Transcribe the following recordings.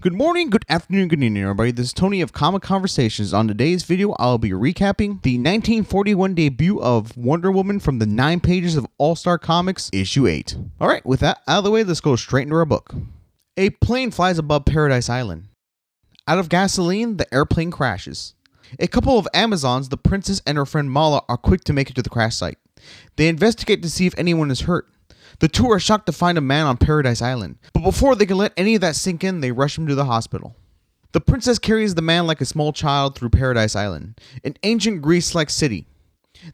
Good morning, good afternoon, good evening, everybody. This is Tony of Comic Conversations. On today's video, I'll be recapping the 1941 debut of Wonder Woman from the 9 pages of All-Star Comics, issue 8. Alright, with that out of the way, let's go straight into our book. A plane flies above Paradise Island. Out of gasoline, the airplane crashes. A couple of Amazons, the princess and her friend Mala, are quick to make it to the crash site. They investigate to see if anyone is hurt. The two are shocked to find a man on Paradise Island, but before they can let any of that sink in, they rush him to the hospital. The princess carries the man like a small child through Paradise Island, an ancient Greece-like city.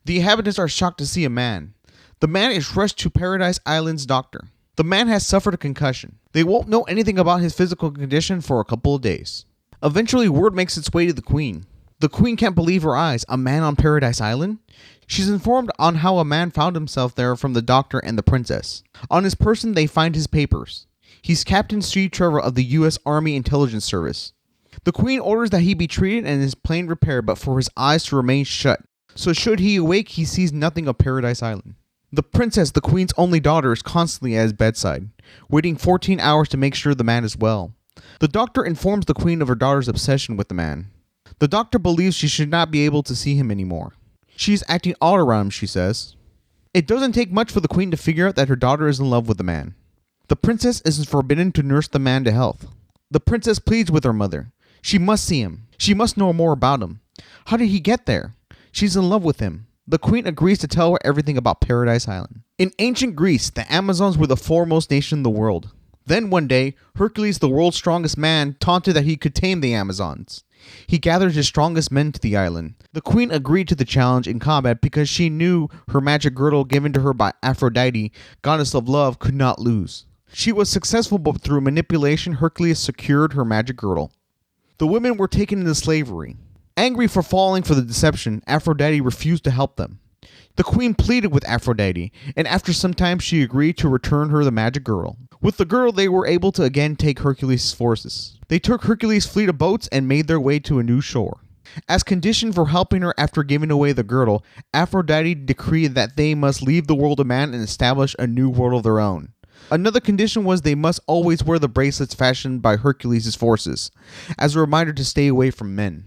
The inhabitants are shocked to see a man. The man is rushed to Paradise Island's doctor. The man has suffered a concussion. They won't know anything about his physical condition for a couple of days. Eventually, word makes its way to the queen. The queen can't believe her eyes. A man on Paradise Island? She's informed on how a man found himself there from the doctor and the princess. On his person, they find his papers. He's Captain Steve Trevor of the U.S. Army Intelligence Service. The queen orders that he be treated and his plane repaired, but for his eyes to remain shut. So should he awake, he sees nothing of Paradise Island. The princess, the queen's only daughter, is constantly at his bedside, waiting 14 hours to make sure the man is well. The doctor informs the queen of her daughter's obsession with the man. The doctor believes she should not be able to see him anymore. She's acting all around him, she says. It doesn't take much for the queen to figure out that her daughter is in love with the man. The princess is forbidden to nurse the man to health. The princess pleads with her mother. She must see him. She must know more about him. How did he get there? She's in love with him. The queen agrees to tell her everything about Paradise Island. In ancient Greece, the Amazons were the foremost nation in the world. Then one day, Hercules, the world's strongest man, taunted that he could tame the Amazons. He gathered his strongest men to the island. The queen agreed to the challenge in combat because she knew her magic girdle given to her by Aphrodite, goddess of love, could not lose. She was successful, but through manipulation, Hercules secured her magic girdle. The women were taken into slavery. Angry for falling for the deception, Aphrodite refused to help them. The queen pleaded with Aphrodite, and after some time she agreed to return her the magic girdle. With the girdle, they were able to again take Hercules' forces. They took Hercules' fleet of boats and made their way to a new shore. As condition for helping her after giving away the girdle, Aphrodite decreed that they must leave the world of man and establish a new world of their own. Another condition was they must always wear the bracelets fashioned by Hercules' forces, as a reminder to stay away from men.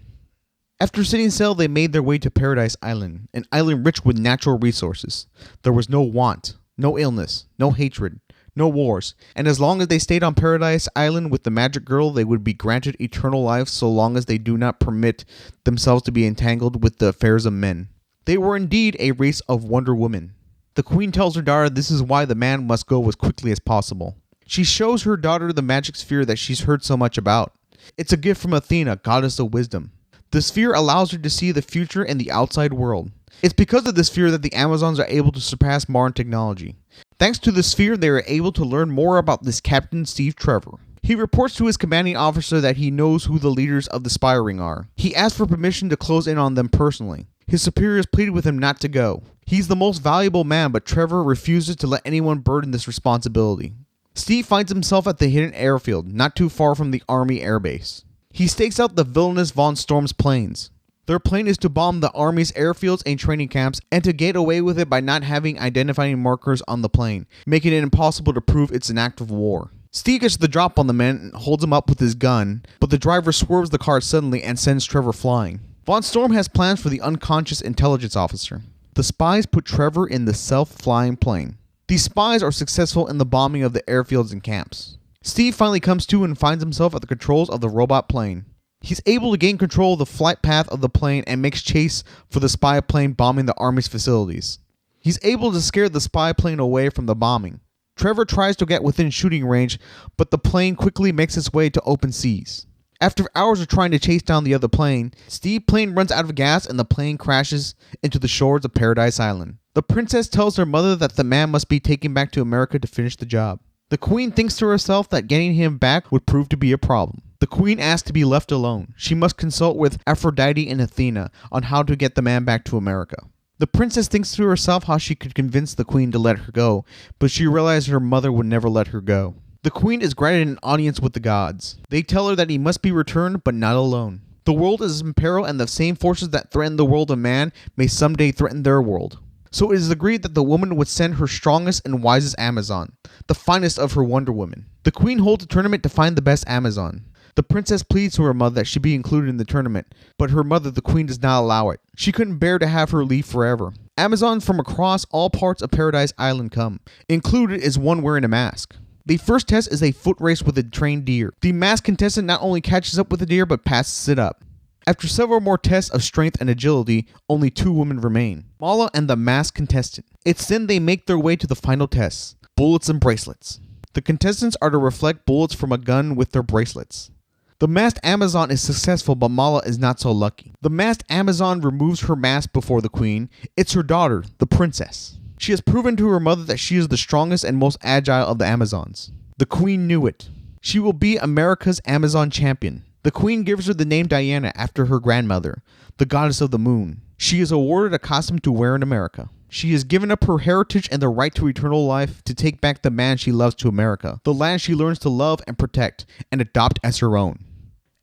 After setting sail, they made their way to Paradise Island, an island rich with natural resources. There was no want, no illness, no hatred, no wars, and as long as they stayed on Paradise Island with the magic girl, they would be granted eternal life so long as they do not permit themselves to be entangled with the affairs of men. They were indeed a race of Wonder Women. The queen tells her daughter this is why the man must go as quickly as possible. She shows her daughter the magic sphere that she's heard so much about. It's a gift from Athena, goddess of wisdom. The sphere allows her to see the future and the outside world. It's because of the sphere that the Amazons are able to surpass modern technology. Thanks to the sphere, they are able to learn more about this Captain Steve Trevor. He reports to his commanding officer that he knows who the leaders of the spy ring are. He asks for permission to close in on them personally. His superiors pleaded with him not to go. He's the most valuable man, but Trevor refuses to let anyone burden this responsibility. Steve finds himself at the hidden airfield, not too far from the Army airbase. He stakes out the villainous Von Storm's planes. Their plan is to bomb the Army's airfields and training camps and to get away with it by not having identifying markers on the plane, making it impossible to prove it's an act of war. Steve gets the drop on the man and holds him up with his gun, but the driver swerves the car suddenly and sends Trevor flying. Von Storm has plans for the unconscious intelligence officer. The spies put Trevor in the self-flying plane. These spies are successful in the bombing of the airfields and camps. Steve finally comes to and finds himself at the controls of the robot plane. He's able to gain control of the flight path of the plane and makes chase for the spy plane bombing the Army's facilities. He's able to scare the spy plane away from the bombing. Trevor tries to get within shooting range, but the plane quickly makes its way to open seas. After hours of trying to chase down the other plane, Steve's plane runs out of gas and the plane crashes into the shores of Paradise Island. The princess tells her mother that the man must be taken back to America to finish the job. The queen thinks to herself that getting him back would prove to be a problem. The queen asks to be left alone. She must consult with Aphrodite and Athena on how to get the man back to America. The princess thinks to herself how she could convince the queen to let her go, but she realizes her mother would never let her go. The queen is granted an audience with the gods. They tell her that he must be returned, but not alone. The world is in peril, and the same forces that threaten the world of man may someday threaten their world. So it is agreed that the woman would send her strongest and wisest Amazon, the finest of her Wonder Women. The queen holds a tournament to find the best Amazon. The princess pleads to her mother that she be included in the tournament, but her mother, the queen, does not allow it. She couldn't bear to have her leave forever. Amazons from across all parts of Paradise Island come. Included is one wearing a mask. The first test is a foot race with a trained deer. The masked contestant not only catches up with the deer, but passes it up. After several more tests of strength and agility, only 2 women remain, Mala and the masked contestant. It's then they make their way to the final test, bullets and bracelets. The contestants are to reflect bullets from a gun with their bracelets. The masked Amazon is successful, but Mala is not so lucky. The masked Amazon removes her mask before the queen. It's her daughter, the princess. She has proven to her mother that she is the strongest and most agile of the Amazons. The queen knew it. She will be America's Amazon champion. The queen gives her the name Diana after her grandmother, the goddess of the moon. She is awarded a costume to wear in America. She has given up her heritage and the right to eternal life to take back the man she loves to America, the land she learns to love and protect and adopt as her own.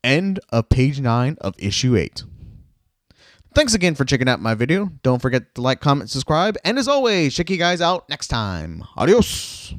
End of page 9 of issue 8. Thanks again for checking out my video. Don't forget to like, comment, subscribe, and as always, check you guys out next time. Adios!